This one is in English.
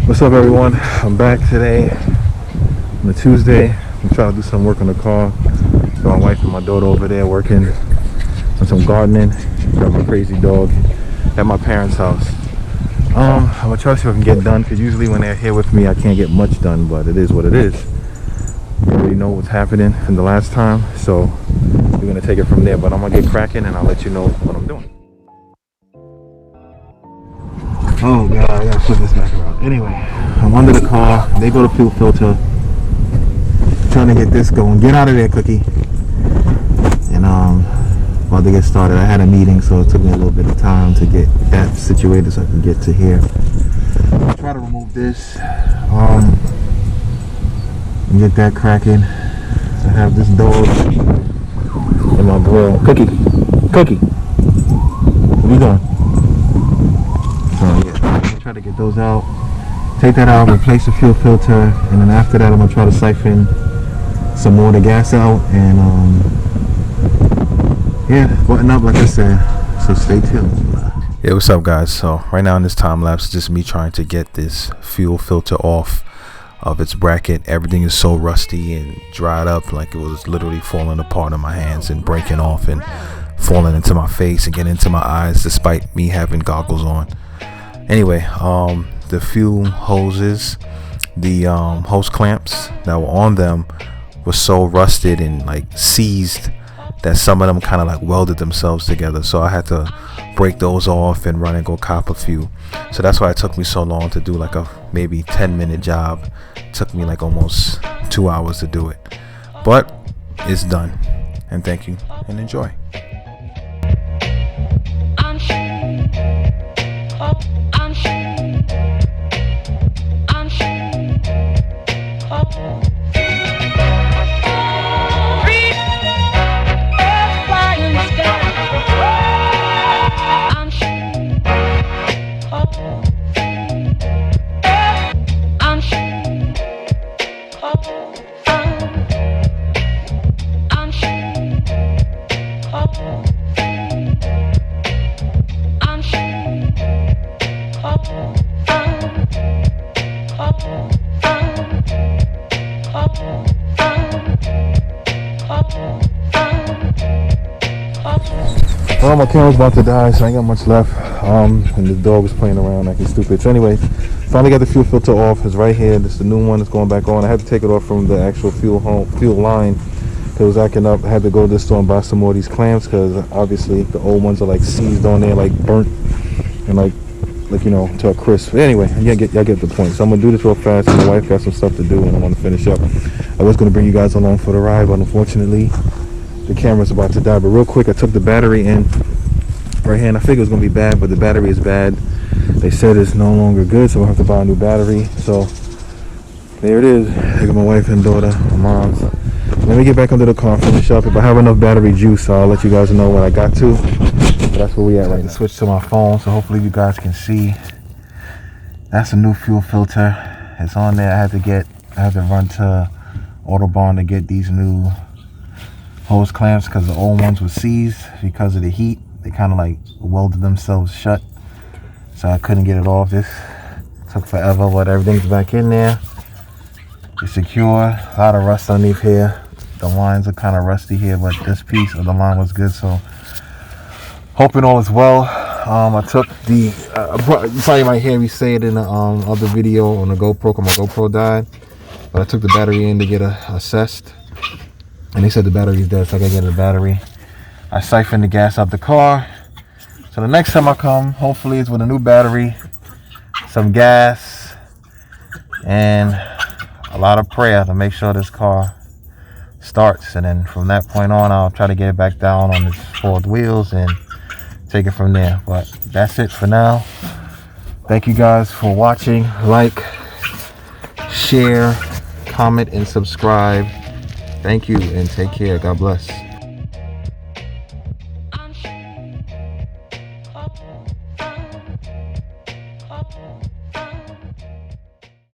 What's up, everyone? I'm back today on a Tuesday. I'm trying to do some work on the car. Got my wife and my daughter over there working on some gardening. Got my crazy dog at my parents' house. I'm gonna try to see what I can get done, because usually when they're here with me I can't get much done, but it is what it is. You already know what's happening from the last time, so we're gonna take it from there. But I'm gonna get cracking and I'll let you know what I'm doing. Oh god, I gotta flip this back around. Anyway, I'm under the car. They go to fuel filter. Trying to get this going. Get out of there, Cookie. And about to get started. I had a meeting, so it took me a little bit of time to get that situated so I can get to here. I'll try to remove this. And get that cracking. I have this dog in my grill. Cookie, where you going? Try to get those out, take that out, replace the fuel filter, and then after that I'm gonna try to siphon some more of the gas out, and yeah, button up like I said, so stay tuned. Yeah, what's up guys? So right now in this time lapse, it's just me trying to get this fuel filter off of its bracket. Everything is so rusty and dried up, like it was literally falling apart in my hands and breaking off and falling into my face and getting into my eyes despite me having goggles on. Anyway, the fuel hoses, the hose clamps that were on them were so rusted and like seized that some of them kind of like welded themselves together. So I had to break those off and run and go cop a few. So that's why it took me so long to do like a maybe 10-minute job. It took me like almost 2 hours to do it. But it's done. And thank you and enjoy. Well, my camera's about to die, so I ain't got much left. And the dog was playing around acting stupid. So anyway, finally got the fuel filter off. It's right here. This is the new one that's going back on. I had to take it off from the actual fuel line because it was acting up. I had to go to the store and buy some more of these clamps, because obviously the old ones are like seized on there, like burnt and like you know, to a crisp. But anyway, y'all get the point. So I'm gonna do this real fast. My wife got some stuff to do and I want to finish up. I was gonna bring you guys along for the ride, but unfortunately the camera's about to die. But real quick, I took the battery in right here, and I figured it was gonna be bad, but the battery is bad. They said it's no longer good, so we'll have to buy a new battery. So there it is. I got my wife and daughter, my mom's. Let me get back under the car, finish up. If I have enough battery juice, I'll let you guys know what I got to. But that's where we at right now. Switch to my phone, so hopefully you guys can see. That's a new fuel filter. It's on there. I had to run to Autobahn to get these new hose clamps, because the old ones were seized because of the heat. They kind of like welded themselves shut, so I couldn't get it off. This took forever, but everything's back in there. It's secure. A lot of rust underneath here. The lines are kind of rusty here, but this piece of the line was good, so hoping all is well. I took the you probably might hear me say it in the other video on the GoPro, because my GoPro died, but I took the battery in to get assessed, and they said the battery is dead, so I gotta get a battery. I siphoned the gas out the car, so the next time I come, hopefully it's with a new battery, some gas, and a lot of prayer to make sure this car starts. And then from that point on, I'll try to get it back down on its four wheels and take it from there. But that's it for now. Thank you guys for watching. Like, share, comment, and subscribe. Thank you and take care. God bless.